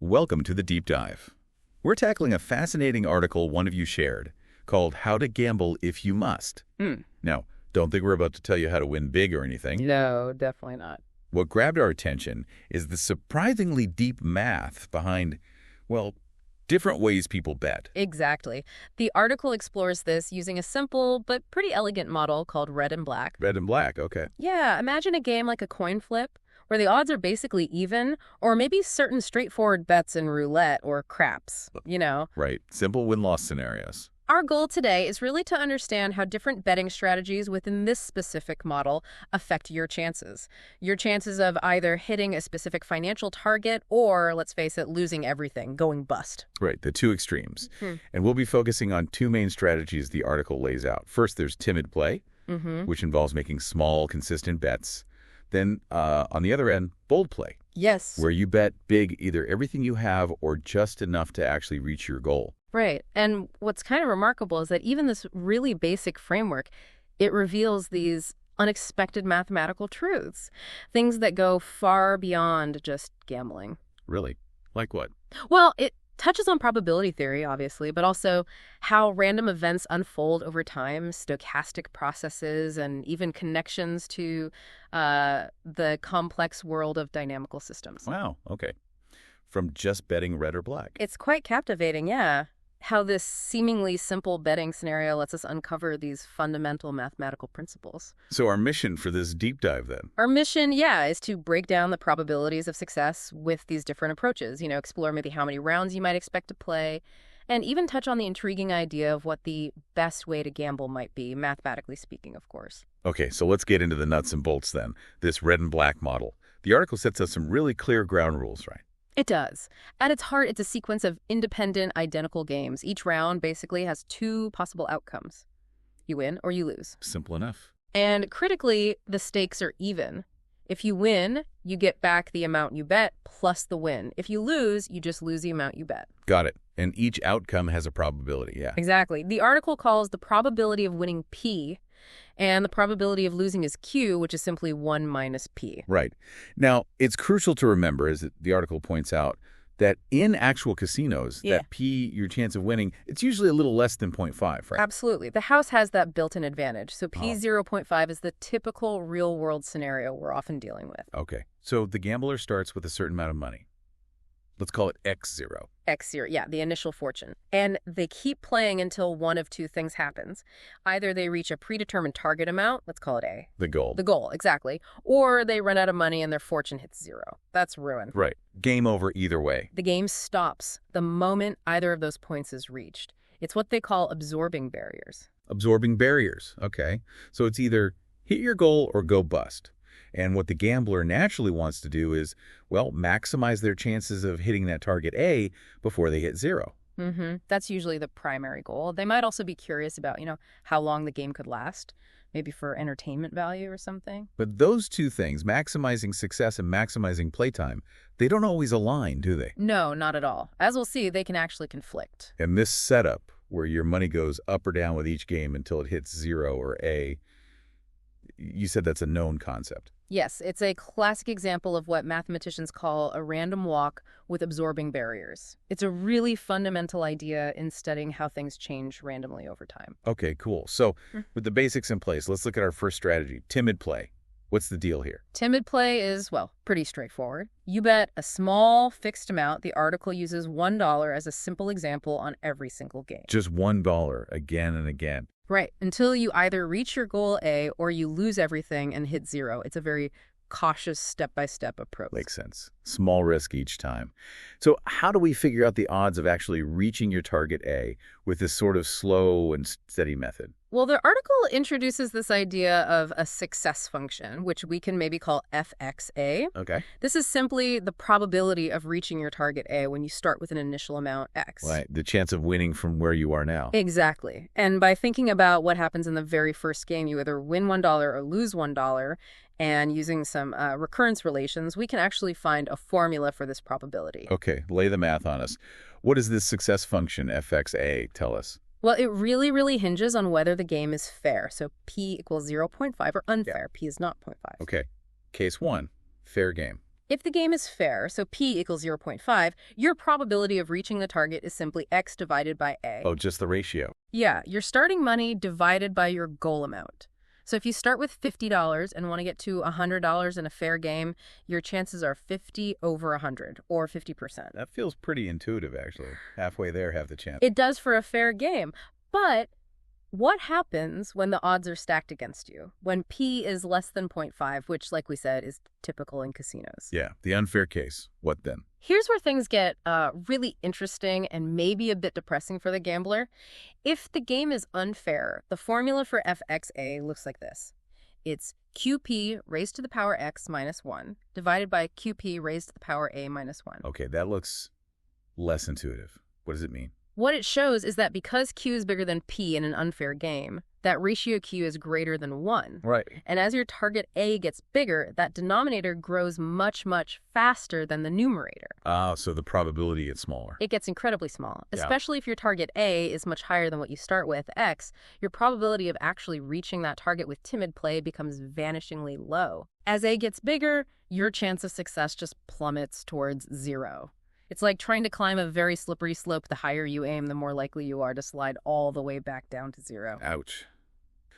Welcome to the Deep Dive. We're tackling a fascinating article one of you shared called How to Gamble If You Must. Now, don't think we're about to tell you how to win big or anything. No, definitely not. What grabbed our attention is the surprisingly deep math behind, well, different ways people bet. Exactly. The article explores this using a simple but pretty elegant model called red and black. Red and black, okay. Yeah, imagine a game like a coin flip, where the odds are basically even, or maybe certain straightforward bets in roulette or craps, you know. Right, simple win-loss scenarios. Our goal today is really to understand how different betting strategies within this specific model affect your chances. Your chances of either hitting a specific financial target or, let's face it, losing everything, going bust. Right, the two extremes. And we'll be focusing on two main strategies the article lays out. First, there's timid play, which involves making small, consistent bets. Then, on the other end, bold play. Yes. Where you bet big, either everything you have or just enough to actually reach your goal. Right. And what's kind of remarkable is that even this really basic framework, it reveals these unexpected mathematical truths, things that go far beyond just gambling. Really? Like what? Well, it touches on probability theory, obviously, but also how random events unfold over time, stochastic processes, and even connections to the complex world of dynamical systems. Wow, okay. From just betting red or black. It's quite captivating, yeah, how this seemingly simple betting scenario lets us uncover these fundamental mathematical principles. So our mission for this deep dive then? Our mission, yeah, is to break down the probabilities of success with these different approaches, explore maybe how many rounds you might expect to play, and even touch on the intriguing idea of what the best way to gamble might be, mathematically speaking, of course. Okay, so let's get into the nuts and bolts then, this red and black model. The article sets us some really clear ground rules, right? It does. At its heart, it's a sequence of independent, identical games. Each round basically has two possible outcomes. You win or you lose. Simple enough. And critically, the stakes are even. If you win, you get back the amount you bet plus the win. If you lose, you just lose the amount you bet. Got it. And each outcome has a probability, yeah. Exactly. The article calls the probability of winning P, and the probability of losing is Q, which is simply 1 minus P. Right. Now, it's crucial to remember, as the article points out, that in actual casinos, that P, your chance of winning, it's usually a little less than 0.5, right? Absolutely. The house has that built-in advantage. So P 0.5 is the typical real-world scenario we're often dealing with. Okay. So the gambler starts with a certain amount of money. Let's call it X0. X0, yeah, the initial fortune. And they keep playing until one of two things happens. Either they reach a predetermined target amount, let's call it A. The goal. The goal, exactly. Or they run out of money and their fortune hits 0. That's ruin. Right. Game over either way. The game stops the moment either of those points is reached. It's what they call absorbing barriers. Absorbing barriers. Okay. So it's either hit your goal or go bust. And what the gambler naturally wants to do is, well, maximize their chances of hitting that target A before they hit 0. That's usually the primary goal. They might also be curious about, how long the game could last, maybe for entertainment value or something. But those two things, maximizing success and maximizing playtime, they don't always align, do they? No, not at all. As we'll see, they can actually conflict. And this setup, where your money goes up or down with each game until it hits 0 or A, you said that's a known concept. Yes, it's a classic example of what mathematicians call a random walk with absorbing barriers. It's a really fundamental idea in studying how things change randomly over time. Okay, cool. So with the basics in place, let's look at our first strategy, timid play. What's the deal here? Timid play is, well, pretty straightforward. You bet a small fixed amount. The article uses $1 as a simple example on every single game. Just $1 again and again. Right, until you either reach your goal A or you lose everything and hit 0. It's a very cautious step-by-step approach. Makes sense. Small risk each time. So how do we figure out the odds of actually reaching your target A with this sort of slow and steady method? Well, the article introduces this idea of a success function, which we can maybe call FXA. Okay. This is simply the probability of reaching your target A when you start with an initial amount X. Right, the chance of winning from where you are now. Exactly. And by thinking about what happens in the very first game, you either win $1 or lose $1, and using some recurrence relations, we can actually find a formula for this probability. Okay, lay the math on us. What does this success function, FXA, tell us? Well, it really hinges on whether the game is fair. So P equals 0.5 or unfair. P is not 0.5. Okay. Case 1, fair game. If the game is fair, so p equals 0.5, your probability of reaching the target is simply x divided by a. Oh, just the ratio. Yeah, your starting money divided by your goal amount. So if you start with $50 and want to get to $100 in a fair game, your chances are 50 over 100, or 50%. That feels pretty intuitive, actually. Halfway there, half the chance. It does for a fair game. But what happens when the odds are stacked against you? When p is less than 0.5, which, like we said, is typical in casinos. Yeah, the unfair case. What then? Here's where things get really interesting and maybe a bit depressing for the gambler. If the game is unfair, the formula for fxa looks like this. It's qp raised to the power x minus 1 divided by qp raised to the power a minus 1. Okay, that looks less intuitive. What does it mean? What it shows is that because q is bigger than p in an unfair game, that ratio q is greater than 1. Right. And as your target A gets bigger, that denominator grows much, much faster than the numerator. So the probability gets smaller. It gets incredibly small, Yeah. especially if your target A is much higher than what you start with, x. Your probability of actually reaching that target with timid play becomes vanishingly low. As A gets bigger, your chance of success just plummets towards 0. It's like trying to climb a very slippery slope. The higher you aim, the more likely you are to slide all the way back down to 0. Ouch.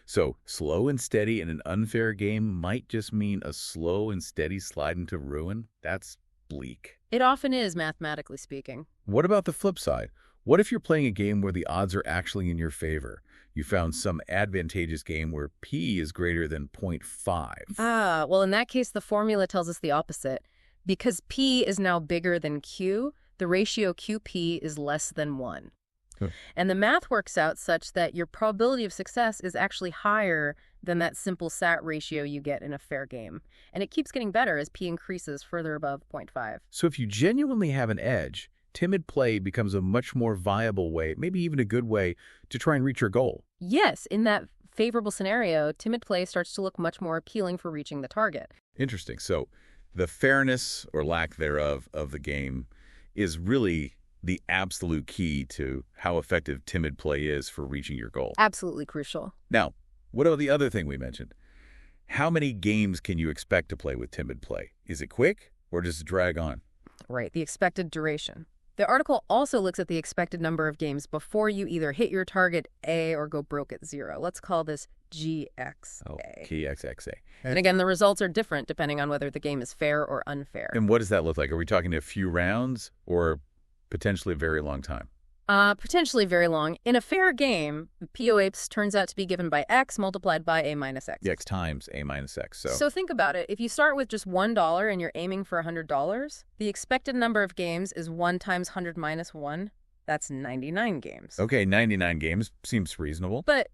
So slow and steady in an unfair game might just mean a slow and steady slide into ruin? That's bleak. It often is, mathematically speaking. What about the flip side? What if you're playing a game where the odds are actually in your favor? You found some advantageous game where p is greater than 0.5. Well, in that case, the formula tells us the opposite. Because p is now bigger than q, the ratio qp is less than 1. Huh. And the math works out such that your probability of success is actually higher than that simple SAT ratio you get in a fair game. And it keeps getting better as p increases further above 0.5. So if you genuinely have an edge, timid play becomes a much more viable way, maybe even a good way, to try and reach your goal. Yes, in that favorable scenario, timid play starts to look much more appealing for reaching the target. Interesting. So the fairness or lack thereof of the game is really the absolute key to how effective timid play is for reaching your goal. Absolutely crucial. Now, what about the other thing we mentioned? How many games can you expect to play with timid play? Is it quick or does it drag on? Right, the expected duration. The article also looks at the expected number of games before you either hit your target A or go broke at 0. Let's call this GXA. Oh, GXXA. And again, the results are different depending on whether the game is fair or unfair. And what does that look like? Are we talking a few rounds or potentially a very long time? Potentially very long. In a fair game, POAPes turns out to be given by x multiplied by a minus x. X times a minus x. So think about it. If you start with just $1 and you're aiming for $100, the expected number of games is 1 times 100 minus 1. That's 99 games. Okay, 99 games seems reasonable. But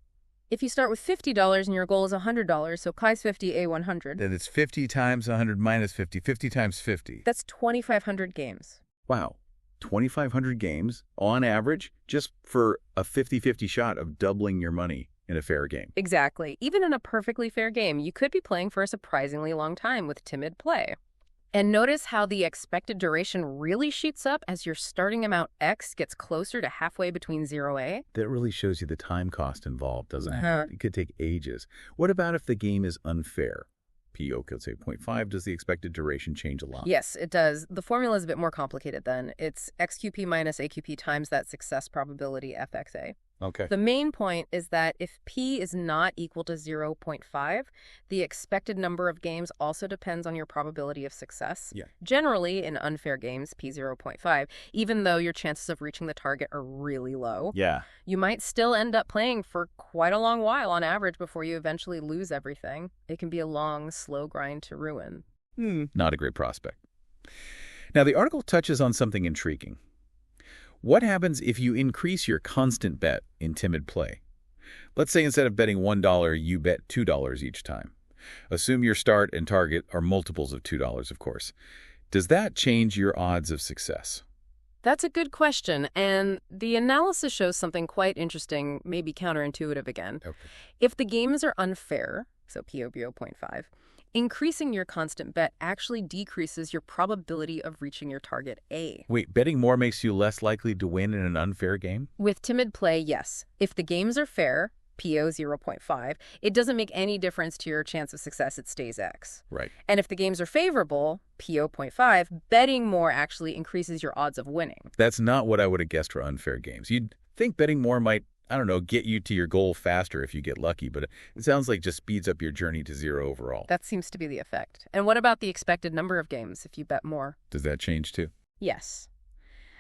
if you start with $50 and your goal is $100, so Kai's 50, A 100. Then it's 50 times 100 minus 50, 50 times 50. That's 2,500 games. Wow. 2,500 games on average just for a 50-50 shot of doubling your money in a fair game. Exactly. Even in a perfectly fair game, you could be playing for a surprisingly long time with timid play. And notice how the expected duration really shoots up as your starting amount X gets closer to halfway between 0A. That really shows you the time cost involved, doesn't it? Uh-huh. It could take ages. What about if the game is unfair? PO could say 0.5. Does the expected duration change a lot? Yes, it does. The formula is a bit more complicated then. It's XQP minus AQP times that success probability FXA. Okay. The main point is that if P is not equal to 0.5, the expected number of games also depends on your probability of success. Yeah. Generally, in unfair games, P 0.5, even though your chances of reaching the target are really low, Yeah. you might still end up playing for quite a long while on average before you eventually lose everything. It can be a long, slow grind to ruin. Not a great prospect. Now, the article touches on something intriguing. What happens if you increase your constant bet in timid play? Let's say instead of betting $1, you bet $2 each time. Assume your start and target are multiples of $2, of course. Does that change your odds of success? That's a good question, and the analysis shows something quite interesting, maybe counterintuitive again. Okay. If the games are unfair, so POB 0.5, increasing your constant bet actually decreases your probability of reaching your target A. Wait, betting more makes you less likely to win in an unfair game? With timid play, yes. If the games are fair, PO 0.5, it doesn't make any difference to your chance of success. It stays X. Right. And if the games are favorable, PO 0.5, betting more actually increases your odds of winning. That's not what I would have guessed for unfair games. You'd think betting more might, I don't know, get you to your goal faster if you get lucky, but it sounds like just speeds up your journey to zero overall. That seems to be the effect. And what about the expected number of games if you bet more? Does that change too? Yes.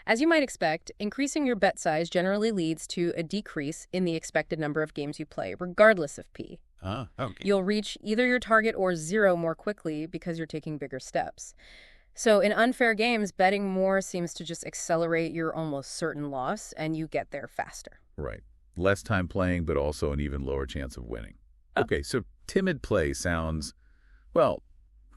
As you might expect, increasing your bet size generally leads to a decrease in the expected number of games you play, regardless of P. Ah, okay. You'll reach either your target or zero more quickly because you're taking bigger steps. So in unfair games, betting more seems to just accelerate your almost certain loss, and you get there faster. Right. Less time playing, but also an even lower chance of winning. Okay, so timid play sounds, well,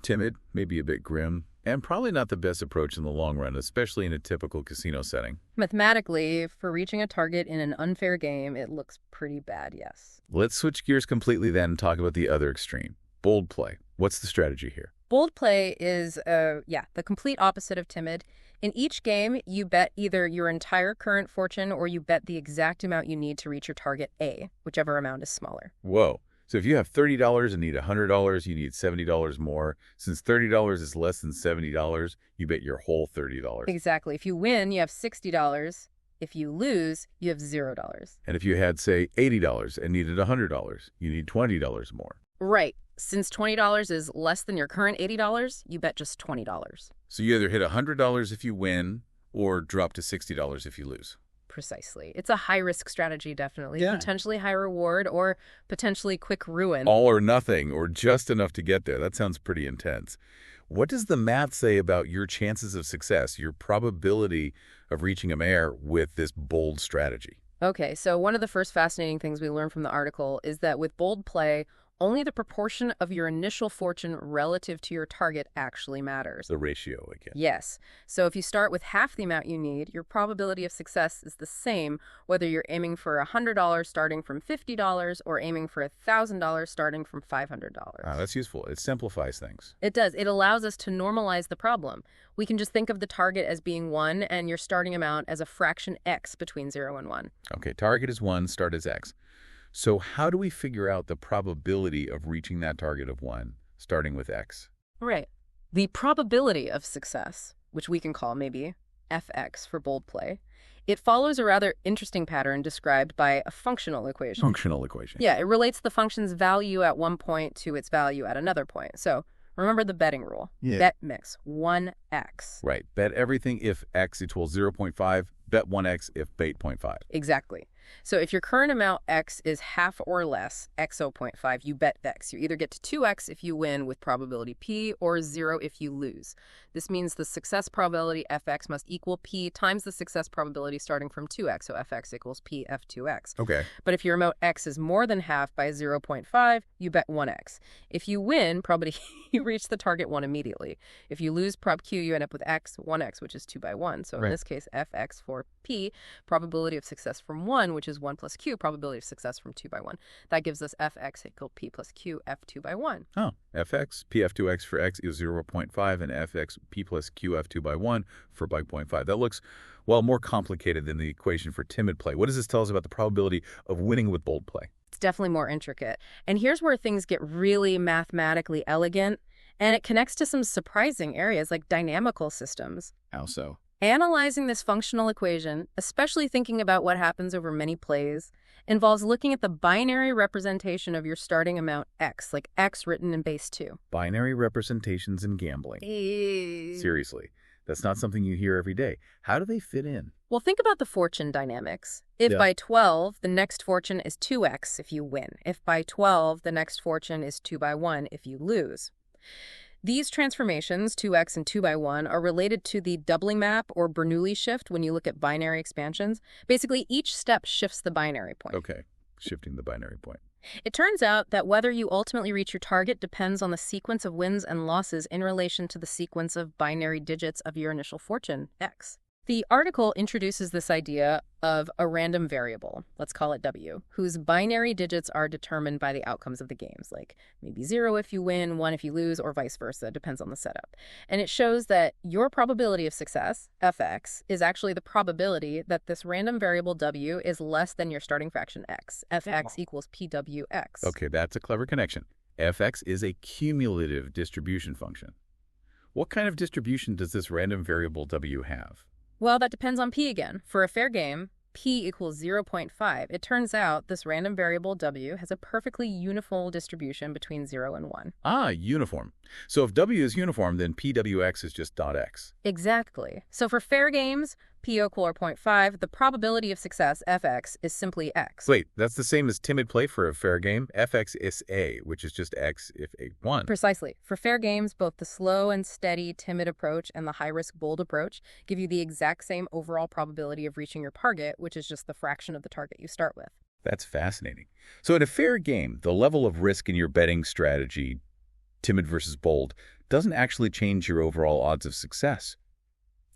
timid, maybe a bit grim, and probably not the best approach in the long run, especially in a typical casino setting. Mathematically, for reaching a target in an unfair game, it looks pretty bad, yes. Let's switch gears completely then and talk about the other extreme, bold play. What's the strategy here? Bold play is, the complete opposite of timid. In each game, you bet either your entire current fortune or you bet the exact amount you need to reach your target A, whichever amount is smaller. Whoa. So if you have $30 and need $100, you need $70 more. Since $30 is less than $70, you bet your whole $30. Exactly. If you win, you have $60. If you lose, you have $0. And if you had, say, $80 and needed $100, you need $20 more. Right. Since $20 is less than your current $80, you bet just $20. So you either hit $100 if you win or drop to $60 if you lose. Precisely. It's a high-risk strategy, definitely. Yeah. Potentially high reward or potentially quick ruin. All or nothing, or just enough to get there. That sounds pretty intense. What does the math say about your chances of success, your probability of reaching a mayor with this bold strategy? Okay, so one of the first fascinating things we learned from the article is that with bold play, only the proportion of your initial fortune relative to your target actually matters. The ratio again. Yes. So if you start with half the amount you need, your probability of success is the same whether you're aiming for $100 starting from $50 or aiming for $1,000 starting from $500. That's useful. It simplifies things. It does. It allows us to normalize the problem. We can just think of the target as being 1 and your starting amount as a fraction x between 0 and 1. Okay, target is 1, start is x. So how do we figure out the probability of reaching that target of 1, starting with x? Right. The probability of success, which we can call maybe fx for bold play, it follows a rather interesting pattern described by a functional equation. Functional equation. Yeah, it relates the function's value at one point to its value at another point. So remember the betting rule. Yeah. Bet mix 1x. Right. Bet everything if x equals 0.5. Bet 1x if bet 0.5. Exactly. So if your current amount x is half or less x 0.5, you bet x. You either get to 2x if you win with probability p or 0 if you lose. This means the success probability fx must equal p times the success probability starting from 2x, so fx equals p f2x. Okay. But if your amount x is more than half by 0.5, you bet 1x. If you win, probability you reach the target 1 immediately. If you lose prob q, you end up with x, 1x, which is 2 by 1. So in Right. this case, fx for p, probability of success from 1, which is 1 plus q, probability of success from 2 by 1. That gives us fx equal p plus q, f2 by 1. Oh, fx, pf2x for x is 0.5, and fx, p plus q, f2 by 1 for by 0.5. That looks, well, more complicated than the equation for timid play. What does this tell us about the probability of winning with bold play? It's definitely more intricate. And here's where things get really mathematically elegant, and it connects to some surprising areas like dynamical systems. How so? Analyzing this functional equation, especially thinking about what happens over many plays, involves looking at the binary representation of your starting amount x, like x written in base 2. Binary representations in gambling. Seriously, that's not something you hear every day. How do they fit in? Well, think about the fortune dynamics. If Yeah. by 12, the next fortune is 2x if you win. If by 12, the next fortune is 2 by 1 if you lose. These transformations, 2x and 2 by 1, are related to the doubling map or Bernoulli shift when you look at binary expansions. Basically, each step shifts the binary point. Okay, shifting the binary point. It turns out that whether you ultimately reach your target depends on the sequence of wins and losses in relation to the sequence of binary digits of your initial fortune, x. The article introduces this idea of a random variable, let's call it W, whose binary digits are determined by the outcomes of the games, like maybe 0 if you win, 1 if you lose, or vice versa, depends on the setup. And it shows that your probability of success, Fx, is actually the probability that this random variable W is less than your starting fraction x. Fx equals PWX. Okay, that's a clever connection. Fx is a cumulative distribution function. What kind of distribution does this random variable W have? Well, that depends on P again. For a fair game, P equals 0.5. It turns out this random variable W has a perfectly uniform distribution between 0 and 1. Ah, uniform. So if W is uniform, then PWX is just .x. Exactly. So for fair games, P equal or 0.5, the probability of success, Fx, is simply x. Wait, that's the same as timid play for a fair game? Fx is A, which is just x if A won. Precisely. For fair games, both the slow and steady timid approach and the high-risk bold approach give you the exact same overall probability of reaching your target, which is just the fraction of the target you start with. That's fascinating. So in a fair game, the level of risk in your betting strategy, timid versus bold, doesn't actually change your overall odds of success.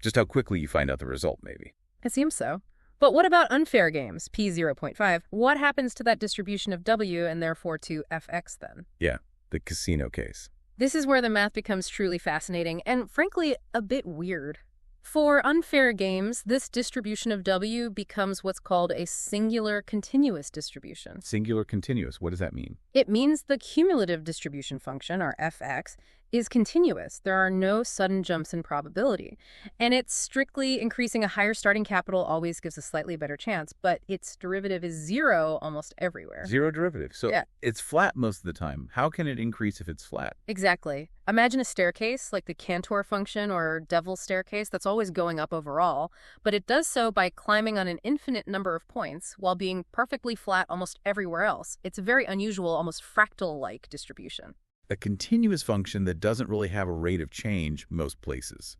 Just how quickly you find out the result, maybe. It seems so. But what about unfair games, P 0.5? What happens to that distribution of W and therefore to Fx then? Yeah, the casino case. This is where the math becomes truly fascinating and, frankly, a bit weird. For unfair games, this distribution of W becomes what's called a singular continuous distribution. Singular continuous, what does that mean? It means the cumulative distribution function, or Fx, is continuous. There are no sudden jumps in probability. And it's strictly increasing. A higher starting capital always gives a slightly better chance, but its derivative is 0 almost everywhere. Zero derivative. So Yeah. It's flat most of the time. How can it increase if it's flat? Exactly. Imagine a staircase, like the Cantor function or Devil's staircase, that's always going up overall, but it does so by climbing on an infinite number of points while being perfectly flat almost everywhere else. It's a very unusual, almost fractal-like distribution. A continuous function that doesn't really have a rate of change most places.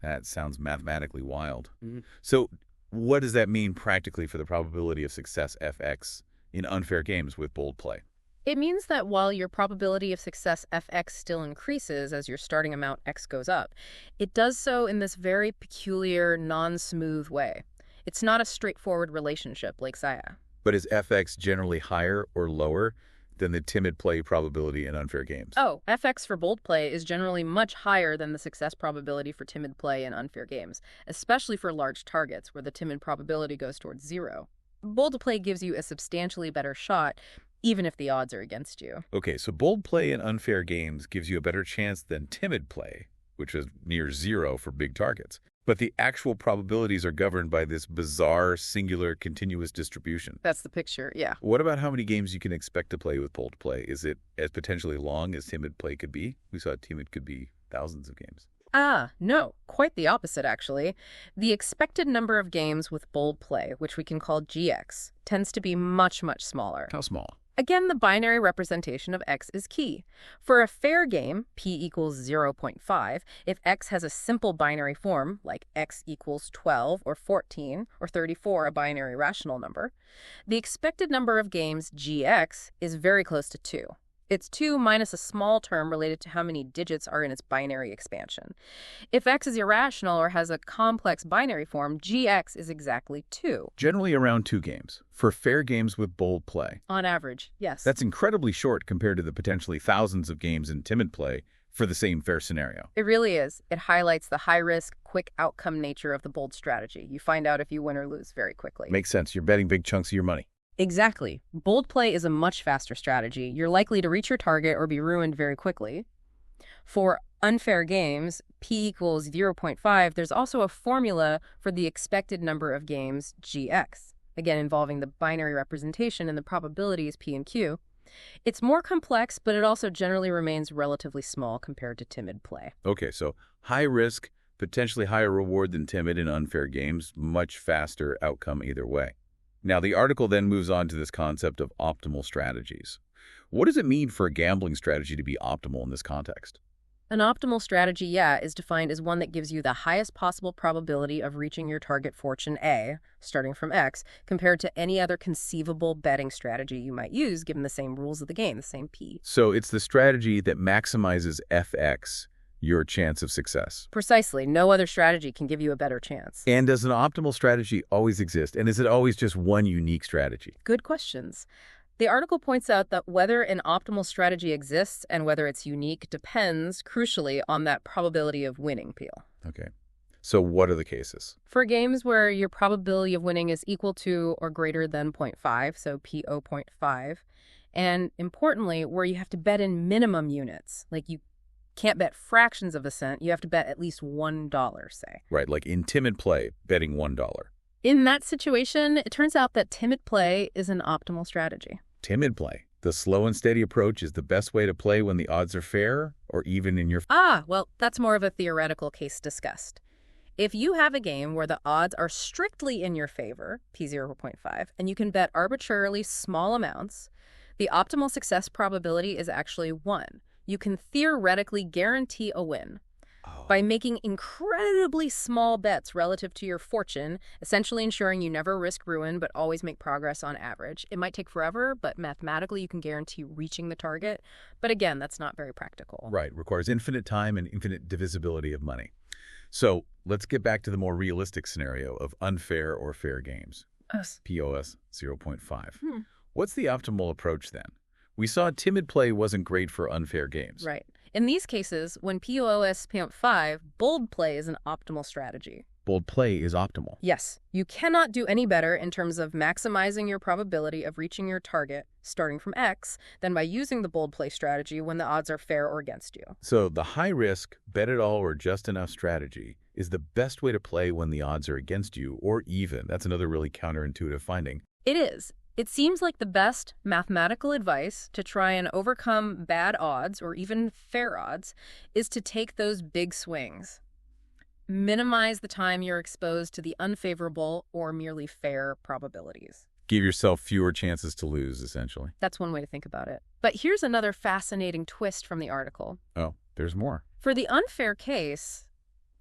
That sounds mathematically wild. So what does that mean practically for the probability of success Fx in unfair games with bold play? It means that while your probability of success Fx still increases as your starting amount x goes up, it does so in this very peculiar, non-smooth way. It's not a straightforward relationship like Saya. But is Fx generally higher or lower than the timid play probability in unfair games? Oh, Fx for bold play is generally much higher than the success probability for timid play in unfair games, especially for large targets where the timid probability goes towards 0. Bold play gives you a substantially better shot, even if the odds are against you. Okay, so bold play in unfair games gives you a better chance than timid play, which is near 0 for big targets. But the actual probabilities are governed by this bizarre, singular, continuous distribution. That's the picture, yeah. What about how many games you can expect to play with bold play? Is it as potentially long as timid play could be? We saw timid could be thousands of games. No, quite the opposite, actually. The expected number of games with bold play, which we can call GX, tends to be much, much smaller. How small? Again, the binary representation of x is key. For a fair game, p equals 0.5, if x has a simple binary form, like x equals 12 or 14 or 34, a binary rational number, the expected number of games, gx, is very close to 2. It's 2 minus a small term related to how many digits are in its binary expansion. If x is irrational or has a complex binary form, gx is exactly 2. Generally around 2 games, for fair games with bold play. On average, yes. That's incredibly short compared to the potentially thousands of games in timid play for the same fair scenario. It really is. It highlights the high-risk, quick outcome nature of the bold strategy. You find out if you win or lose very quickly. Makes sense. You're betting big chunks of your money. Exactly. Bold play is a much faster strategy. You're likely to reach your target or be ruined very quickly. For unfair games, p equals 0.5, there's also a formula for the expected number of games, gx, again involving the binary representation and the probabilities p and q. It's more complex, but it also generally remains relatively small compared to timid play. Okay, so high risk, potentially higher reward than timid in unfair games, much faster outcome either way. Now, the article then moves on to this concept of optimal strategies. What does it mean for a gambling strategy to be optimal in this context? An optimal strategy, is defined as one that gives you the highest possible probability of reaching your target fortune A, starting from X, compared to any other conceivable betting strategy you might use given the same rules of the game, the same P. So it's the strategy that maximizes FX your chance of success. Precisely. No other strategy can give you a better chance. And does an optimal strategy always exist? And is it always just one unique strategy? Good questions. The article points out that whether an optimal strategy exists and whether it's unique depends, crucially, on that probability of winning peel. Okay. So what are the cases? For games where your probability of winning is equal to or greater than 0.5, so P 0.5, and importantly, where you have to bet in minimum units, like you can't bet fractions of a cent, you have to bet at least $1, say. Right, like in Timid play, betting $1. In that situation, it turns out that timid play is an optimal strategy. Timid play. The slow and steady approach is the best way to play when the odds are fair or even in your... Well, that's more of a theoretical case discussed. If you have a game where the odds are strictly in your favor, P 0.5, and you can bet arbitrarily small amounts, the optimal success probability is actually 1. You can theoretically guarantee a win by making incredibly small bets relative to your fortune, essentially ensuring you never risk ruin but always make progress on average. It might take forever, but mathematically you can guarantee reaching the target. But again, that's not very practical. Right, requires infinite time and infinite divisibility of money. So let's get back to the more realistic scenario of unfair or fair games. POS 0.5. What's the optimal approach then? We saw timid play wasn't great for unfair games. Right. In these cases, when POS 0.5, bold play is an optimal strategy. Bold play is optimal. Yes. You cannot do any better in terms of maximizing your probability of reaching your target, starting from X, than by using the bold play strategy when the odds are fair or against you. So the high-risk, bet-it-all or just-enough strategy is the best way to play when the odds are against you or even. That's another really counterintuitive finding. It is. It seems like the best mathematical advice to try and overcome bad odds or even fair odds is to take those big swings. Minimize the time you're exposed to the unfavorable or merely fair probabilities. Give yourself fewer chances to lose, essentially. That's one way to think about it. But here's another fascinating twist from the article. Oh, there's more. For the unfair case,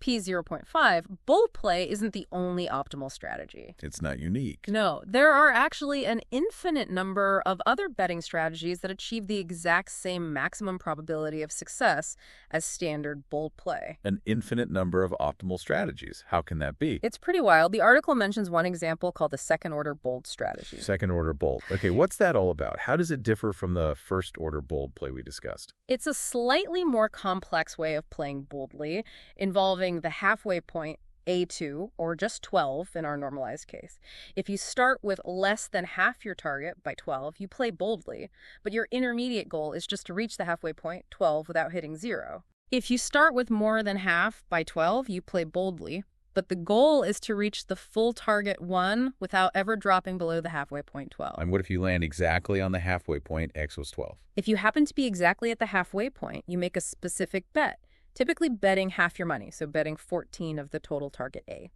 P 0.5, bold play isn't the only optimal strategy. It's not unique. No, there are actually an infinite number of other betting strategies that achieve the exact same maximum probability of success as standard bold play. An infinite number of optimal strategies. How can that be? It's pretty wild. The article mentions one example called the second-order bold strategy. Second-order bold. Okay, what's that all about? How does it differ from the first-order bold play we discussed? It's a slightly more complex way of playing boldly, involving the halfway point A2, or just 12 in our normalized case. If you start with less than half your target by 12, you play boldly, but your intermediate goal is just to reach the halfway point, 12, without hitting 0. If you start with more than half by 12, you play boldly, but the goal is to reach the full target 1 without ever dropping below the halfway point 12. And what if you land exactly on the halfway point, X was 12? If you happen to be exactly at the halfway point, you make a specific bet. Typically betting half your money, so betting 14 of the total target A.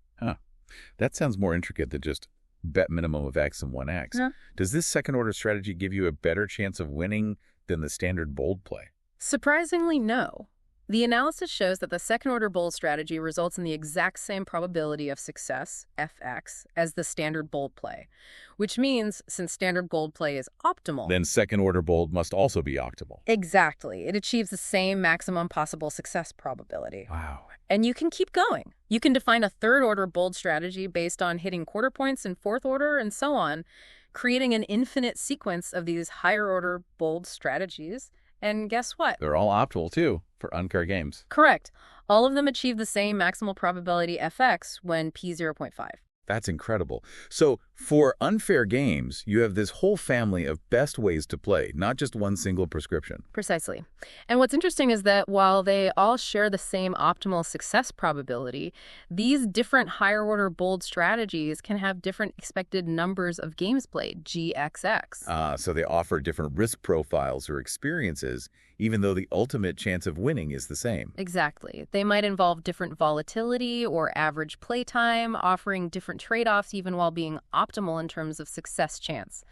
That sounds more intricate than just bet minimum of X and 1X. Does this second-order strategy give you a better chance of winning than the standard bold play? Surprisingly, no. The analysis shows that the second-order bold strategy results in the exact same probability of success, Fx, as the standard bold play, which means since standard bold play is optimal, then second-order bold must also be optimal. Exactly. It achieves the same maximum possible success probability. Wow. And you can keep going. You can define a third-order bold strategy based on hitting quarter points in fourth order and so on, creating an infinite sequence of these higher-order bold strategies. And guess what? They're all optimal, too, for unfair games. Correct. All of them achieve the same maximal probability Fx when P 0.5. That's incredible. So for unfair games, you have this whole family of best ways to play, not just one single prescription. Precisely. And what's interesting is that while they all share the same optimal success probability, these different higher-order bold strategies can have different expected numbers of games played, GXX. So they offer different risk profiles or experiences, even though the ultimate chance of winning is the same. Exactly. They might involve different volatility or average playtime, offering different trade-offs even while being optimal in terms of success chance.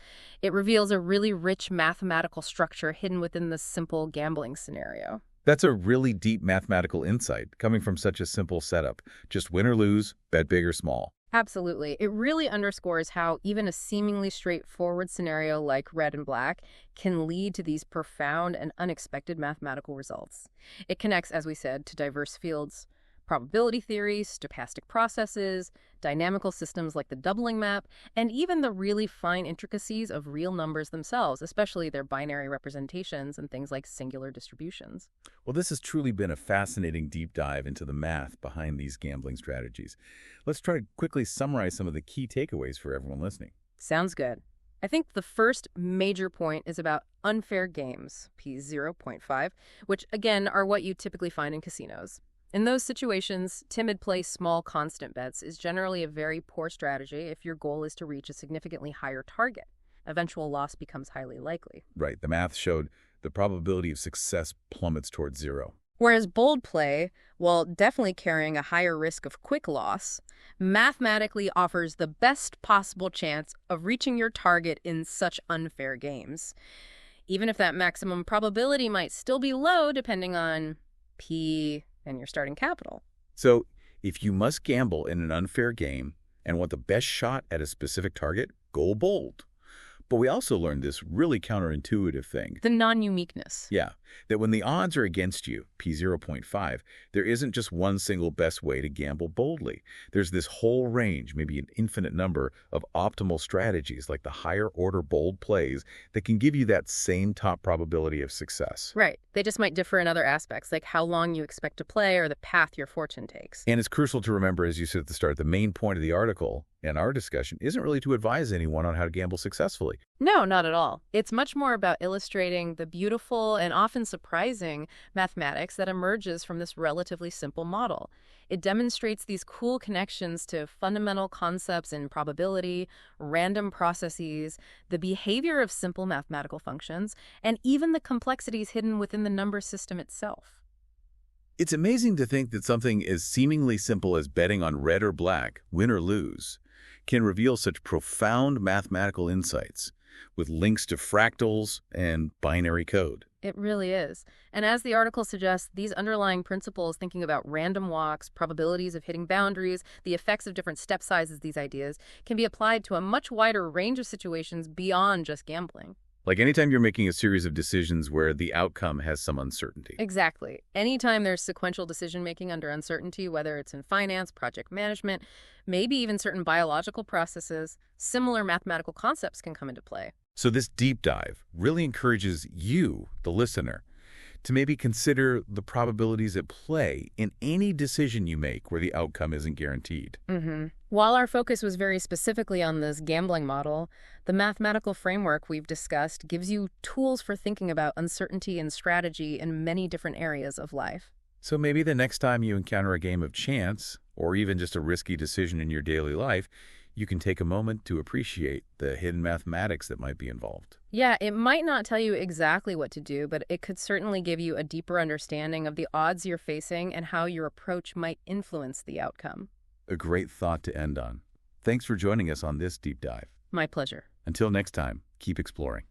It reveals a really rich mathematical structure hidden within this simple gambling scenario. That's a really deep mathematical insight coming from such a simple setup. Just win or lose, bet big or small. Absolutely. It really underscores how even a seemingly straightforward scenario like red and black can lead to these profound and unexpected mathematical results. It connects, as we said, to diverse fields, probability theory, stochastic processes, dynamical systems like the doubling map, and even the really fine intricacies of real numbers themselves, especially their binary representations and things like singular distributions. Well, this has truly been a fascinating deep dive into the math behind these gambling strategies. Let's try to quickly summarize some of the key takeaways for everyone listening. Sounds good. I think the first major point is about unfair games, P 0.5, which again are what you typically find in casinos. In those situations, timid play small constant bets is generally a very poor strategy if your goal is to reach a significantly higher target. Eventual loss becomes highly likely. Right, the math showed the probability of success plummets towards zero. Whereas bold play, while definitely carrying a higher risk of quick loss, mathematically offers the best possible chance of reaching your target in such unfair games, even if that maximum probability might still be low depending on P and your starting capital. So, if you must gamble in an unfair game and want the best shot at a specific target, go bold. But we also learned this really counterintuitive thing. The non-uniqueness. Yeah, that when the odds are against you, P 0.5, there isn't just one single best way to gamble boldly. There's this whole range, maybe an infinite number, of optimal strategies like the higher order bold plays that can give you that same top probability of success. Right. They just might differ in other aspects, like how long you expect to play or the path your fortune takes. And it's crucial to remember, as you said at the start, the main point of the article and our discussion isn't really to advise anyone on how to gamble successfully. No, not at all. It's much more about illustrating the beautiful and often surprising mathematics that emerges from this relatively simple model. It demonstrates these cool connections to fundamental concepts in probability, random processes, the behavior of simple mathematical functions, and even the complexities hidden within the number system itself. It's amazing to think that something as seemingly simple as betting on red or black, win or lose, can reveal such profound mathematical insights with links to fractals and binary code. It really is. And as the article suggests, these underlying principles, thinking about random walks, probabilities of hitting boundaries, the effects of different step sizes, these ideas, can be applied to a much wider range of situations beyond just gambling. Like anytime you're making a series of decisions where the outcome has some uncertainty. Exactly. Anytime there's sequential decision-making under uncertainty, whether it's in finance, project management, maybe even certain biological processes, similar mathematical concepts can come into play. So this deep dive really encourages you, the listener, to maybe consider the probabilities at play in any decision you make where the outcome isn't guaranteed. While our focus was very specifically on this gambling model, the mathematical framework we've discussed gives you tools for thinking about uncertainty and strategy in many different areas of life. So maybe the next time you encounter a game of chance, or even just a risky decision in your daily life, you can take a moment to appreciate the hidden mathematics that might be involved. Yeah, it might not tell you exactly what to do, but it could certainly give you a deeper understanding of the odds you're facing and how your approach might influence the outcome. A great thought to end on. Thanks for joining us on this deep dive. My pleasure. Until next time, keep exploring.